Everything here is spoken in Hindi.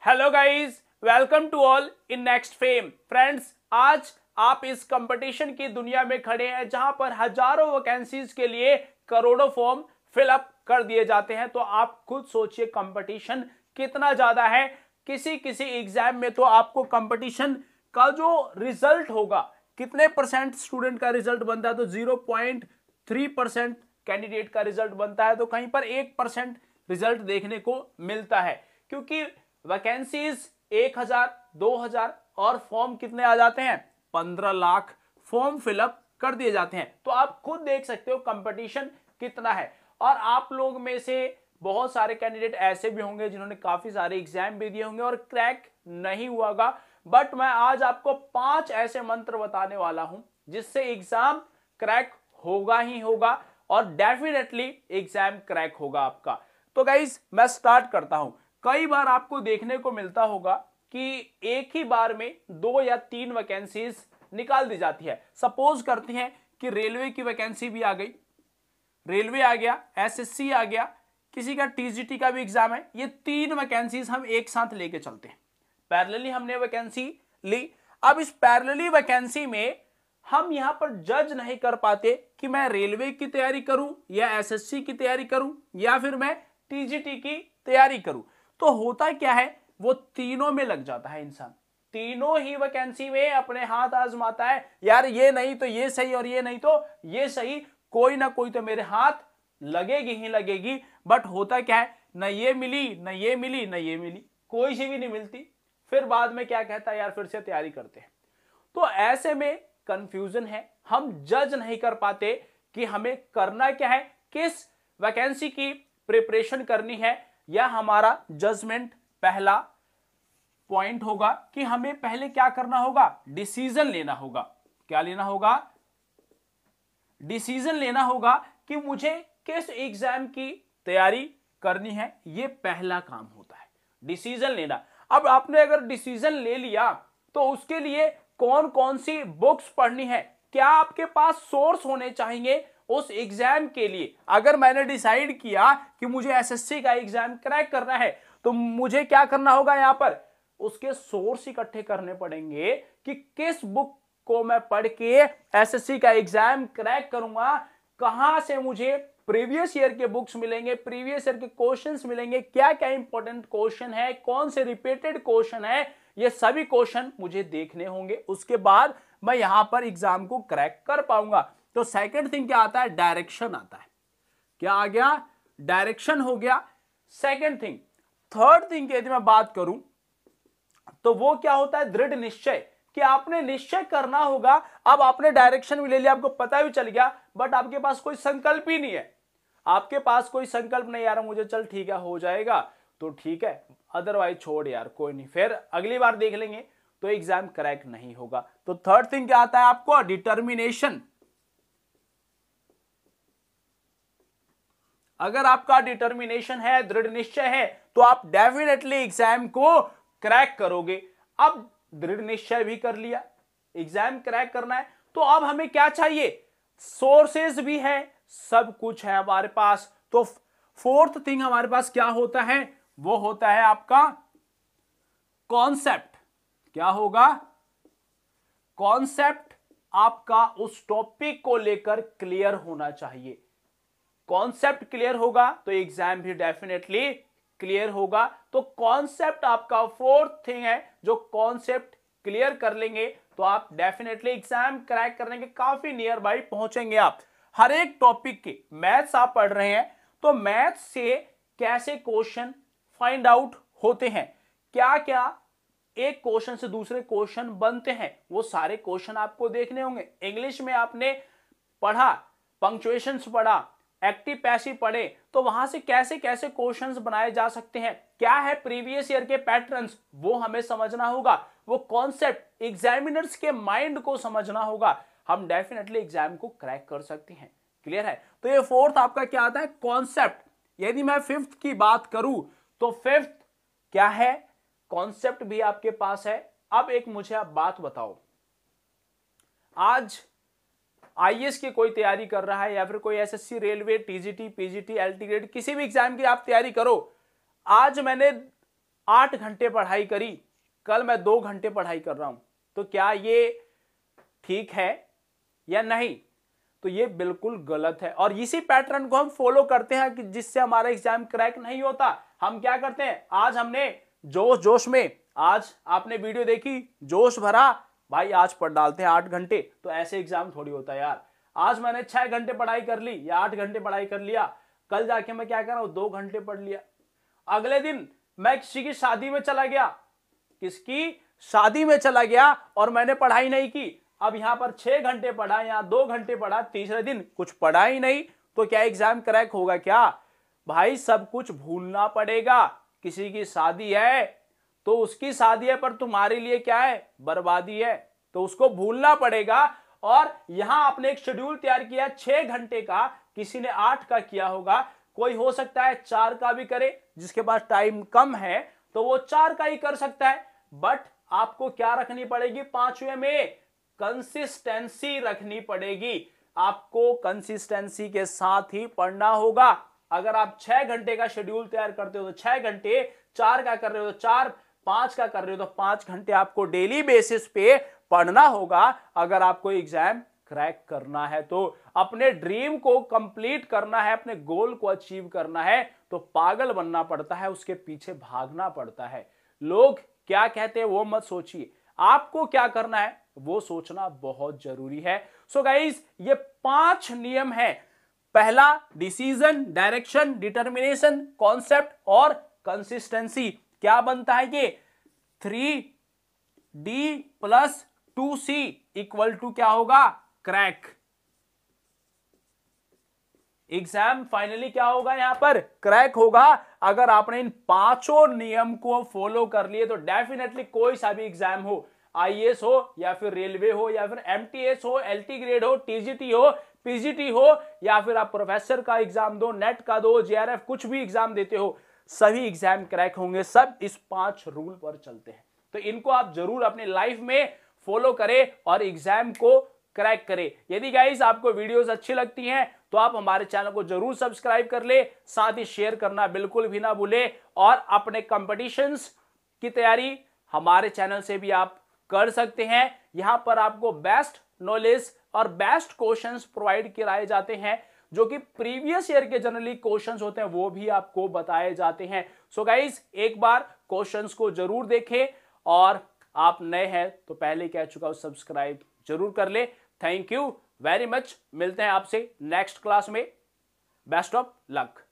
Hello guys, welcome to all in next fame. Friends, आज आप इस कंपटीशन की दुनिया में खड़े हैं जहां पर हजारों वैकेंसीज के लिए करोड़ों फॉर्म फिलअप कर दिए जाते हैं। तो आप खुद सोचिए कंपटीशन कितना ज्यादा है। किसी किसी एग्जाम में तो आपको कंपटीशन का जो रिजल्ट होगा, कितने परसेंट स्टूडेंट का रिजल्ट बनता है, तो 0.3% कैंडिडेट का रिजल्ट बनता है, तो कहीं पर 1% रिजल्ट देखने को मिलता है। क्योंकि वैकेंसीज 1000, 2000 और फॉर्म कितने आ जाते हैं, 15 लाख फॉर्म फिलअप कर दिए जाते हैं। तो आप खुद देख सकते हो कंपटीशन कितना है। और आप लोग में से बहुत सारे कैंडिडेट ऐसे भी होंगे जिन्होंने काफी सारे एग्जाम भी दिए होंगे और क्रैक नहीं हुआ होगा। बट मैं आज आपको 5 ऐसे मंत्र बताने वाला हूं जिससे एग्जाम क्रैक होगा ही होगा और डेफिनेटली एग्जाम क्रैक होगा आपका। तो गाइस, मैं स्टार्ट करता हूं। कई बार आपको देखने को मिलता होगा कि एक ही बार में 2 या 3 वैकेंसीज निकाल दी जाती है। सपोज करते हैं कि रेलवे की वैकेंसी भी आ गई, रेलवे आ गया, एसएससी आ गया, किसी का टीजीटी का भी एग्जाम है। ये 3 वैकेंसीज हम एक साथ लेके चलते हैं। पैरेलली हमने वैकेंसी ली। अब इस पैरेलली वैकेंसी में हम यहां पर जज नहीं कर पाते कि मैं रेलवे की तैयारी करूं या एसएससी की तैयारी करूं या फिर मैं टीजीटी की तैयारी करूं। तो होता क्या है, वो तीनों में लग जाता है इंसान। तीनों ही वैकेंसी में अपने हाथ आजमाता है, यार ये नहीं तो ये सही और ये नहीं तो ये सही, कोई ना कोई तो मेरे हाथ लगेगी ही लगेगी। बट होता क्या है, ना ये मिली ना ये मिली ना ये मिली, कोई सी भी नहीं मिलती। फिर बाद में क्या कहता है, यार फिर से तैयारी करते हैं। तो ऐसे में कंफ्यूजन है, हम जज नहीं कर पाते कि हमें करना क्या है, किस वैकेंसी की प्रिपरेशन करनी है। या हमारा जजमेंट पहला पॉइंट होगा कि हमें पहले क्या करना होगा, डिसीजन लेना होगा। क्या लेना होगा, डिसीजन लेना होगा कि मुझे किस एग्जाम की तैयारी करनी है। यह पहला काम होता है, डिसीजन लेना। अब आपने अगर डिसीजन ले लिया तो उसके लिए कौन कौन सी बुक्स पढ़नी है, क्या आपके पास सोर्स होने चाहिए उस एग्जाम के लिए। अगर मैंने डिसाइड किया कि मुझे एसएससी का एग्जाम क्रैक करना है तो मुझे क्या करना होगा, यहां पर उसके सोर्स इकट्ठे करने पड़ेंगे कि किस बुक को मैं पढ़ के एसएससी का एग्जाम क्रैक करूंगा। कहां से मुझे प्रीवियस ईयर के बुक्स मिलेंगे, प्रीवियस ईयर के क्वेश्चंस मिलेंगे, क्या क्या इंपॉर्टेंट क्वेश्चन है, कौन से रिपीटेड क्वेश्चन है, ये सभी क्वेश्चन मुझे देखने होंगे। उसके बाद मैं यहां पर एग्जाम को क्रैक कर पाऊंगा। तो सेकंड थिंग क्या आता है, डायरेक्शन आता है। क्या आ गया, डायरेक्शन हो गया सेकंड थिंग। थर्ड थिंग की यदि मैं बात करूं तो वो क्या होता है, दृढ़ निश्चय, कि आपने निश्चय करना होगा। अब आपने डायरेक्शन भी ले लिया, आपको पता भी चल गया, बट आपके पास कोई संकल्प ही नहीं है। आपके पास कोई संकल्प नहीं, यार मुझे चल ठीक है हो जाएगा तो ठीक है, अदरवाइज छोड़ यार कोई नहीं, फिर अगली बार देख लेंगे, तो एग्जाम क्रैक नहीं होगा। तो थर्ड थिंग क्या आता है आपको, डिटर्मिनेशन। अगर आपका डिटर्मिनेशन है, दृढ़ निश्चय है, तो आप डेफिनेटली एग्जाम को क्रैक करोगे। अब दृढ़ निश्चय भी कर लिया, एग्जाम क्रैक करना है, तो अब हमें क्या चाहिए, सोर्सेज भी है, सब कुछ है हमारे पास। तो फोर्थ थिंग हमारे पास क्या होता है, वो होता है आपका कॉन्सेप्ट। क्या होगा, कॉन्सेप्ट आपका उस टॉपिक को लेकर क्लियर होना चाहिए। कॉन्सेप्ट क्लियर होगा तो एग्जाम भी डेफिनेटली क्लियर होगा। तो कॉन्सेप्ट आपका फोर्थ थिंग है, जो कॉन्सेप्ट क्लियर कर लेंगे तो आप डेफिनेटली एग्जाम क्रैक करने के काफी नियर बाई पहुंचेंगे। आप हर एक टॉपिक के, मैथ्स आप पढ़ रहे हैं तो मैथ्स से कैसे क्वेश्चन फाइंड आउट होते हैं, क्या क्या एक क्वेश्चन से दूसरे क्वेश्चन बनते हैं, वो सारे क्वेश्चन आपको देखने होंगे। इंग्लिश में आपने पढ़ा, पंक्चुएशंस पढ़ा, एक्टिव पैसिव पढ़े, तो वहां से कैसे कैसे क्वेश्चंस बनाए जा सकते हैं, क्या है प्रीवियस ईयर के पैटर्न्स, वो हमें समझना होगा। वो कॉन्सेप्ट एग्जामिनर्स के माइंड को समझना होगा, हम डेफिनेटली एग्जाम को क्रैक कर सकते हैं। क्लियर है। तो ये फोर्थ आपका क्या आता है, कॉन्सेप्ट। यदि मैं फिफ्थ की बात करूं तो फिफ्थ क्या है, कॉन्सेप्ट भी आपके पास है। अब एक मुझे आप बात बताओ, आज आईएएस की कोई तैयारी कर रहा है या फिर कोई SSC, railway, TGT, PGT, LT grade, किसी भी एग्जाम की आप तैयारी करो। आज मैंने 8 घंटे पढ़ाई करी, कल मैं 2 घंटे पढ़ाई कर रहा हूं, तो क्या ये ठीक है या नहीं? तो ये बिल्कुल गलत है। और इसी पैटर्न को हम फॉलो करते हैं कि जिससे हमारा एग्जाम क्रैक नहीं होता। हम क्या करते हैं, आज हमने जोश में, आज आपने वीडियो देखी, जोश भरा, भाई आज पढ़ डालते हैं 8 घंटे, तो ऐसे एग्जाम थोड़ी होता है यार। आज मैंने 6 घंटे पढ़ाई कर ली या 8 घंटे पढ़ाई कर लिया, कल जाके मैं क्या कर रहा हूं, 2 घंटे पढ़ लिया। अगले दिन मैं किसी की शादी में चला गया, किसकी शादी में चला गया और मैंने पढ़ाई नहीं की। अब यहां पर 6 घंटे पढ़ा, यहां 2 घंटे पढ़ा, तीसरे दिन कुछ पढ़ा ही नहीं, तो क्या एग्जाम क्रैक होगा क्या? भाई सब कुछ भूलना पड़ेगा। किसी की शादी है तो उसकी शादी है, पर तुम्हारे लिए क्या है, बर्बादी है, तो उसको भूलना पड़ेगा। और यहां आपने एक शेड्यूल तैयार किया 6 घंटे का, किसी ने 8 का किया होगा, कोई हो सकता है 4 का भी करे, जिसके पास टाइम कम है तो वो 4 का ही कर सकता है। बट आपको क्या रखनी पड़ेगी, 5वें में कंसिस्टेंसी रखनी पड़ेगी। आपको कंसिस्टेंसी के साथ ही पढ़ना होगा। अगर आप 6 घंटे का शेड्यूल तैयार करते हो तो 6 घंटे, 4 का कर रहे हो तो 4, 5 का कर रहे हो तो 5 घंटे आपको डेली बेसिस पे पढ़ना होगा। अगर आपको एग्जाम क्रैक करना है, तो अपने ड्रीम को कंप्लीट करना है, अपने गोल को अचीव करना है, तो पागल बनना पड़ता है, उसके पीछे भागना पड़ता है। लोग क्या कहते हैं वो मत सोचिए, आपको क्या करना है वो सोचना बहुत जरूरी है। सो गाइस, ये 5 नियम है। पहला, डिसीजन, डायरेक्शन, डिटर्मिनेशन, कॉन्सेप्ट और कंसिस्टेंसी। क्या बनता है ये, 3D + 2C = क्या होगा, क्रैक। एग्जाम फाइनली क्या होगा, यहां पर क्रैक होगा। अगर आपने इन 5 नियम को फॉलो कर लिए तो डेफिनेटली कोई सा भी एग्जाम हो, आईएएस हो या फिर रेलवे हो या फिर एमटीएस हो, एलटी ग्रेड हो, टीजीटी हो, पीजीटी हो, या फिर आप प्रोफेसर का एग्जाम दो, नेट का दो, जेआरएफ, कुछ भी एग्जाम देते हो, सभी एग्जाम क्रैक होंगे। सब इस 5 रूल पर चलते हैं, तो इनको आप जरूर अपने लाइफ में फॉलो करें और एग्जाम को क्रैक करें। यदि गाइस आपको वीडियोस अच्छी लगती हैं तो आप हमारे चैनल को जरूर सब्सक्राइब कर ले, साथ ही शेयर करना बिल्कुल भी ना भूले। और अपने कंपटीशंस की तैयारी हमारे चैनल से भी आप कर सकते हैं। यहां पर आपको बेस्ट नॉलेज और बेस्ट क्वेश्चंस प्रोवाइड कराए जाते हैं, जो कि प्रीवियस ईयर के जनरली क्वेश्चंस होते हैं वो भी आपको बताए जाते हैं। सो गाइस, एक बार क्वेश्चंस को जरूर देखें, और आप नए हैं तो पहले कह चुका हूं, सब्सक्राइब जरूर कर ले। थैंक यू वेरी मच, मिलते हैं आपसे नेक्स्ट क्लास में। Best of luck.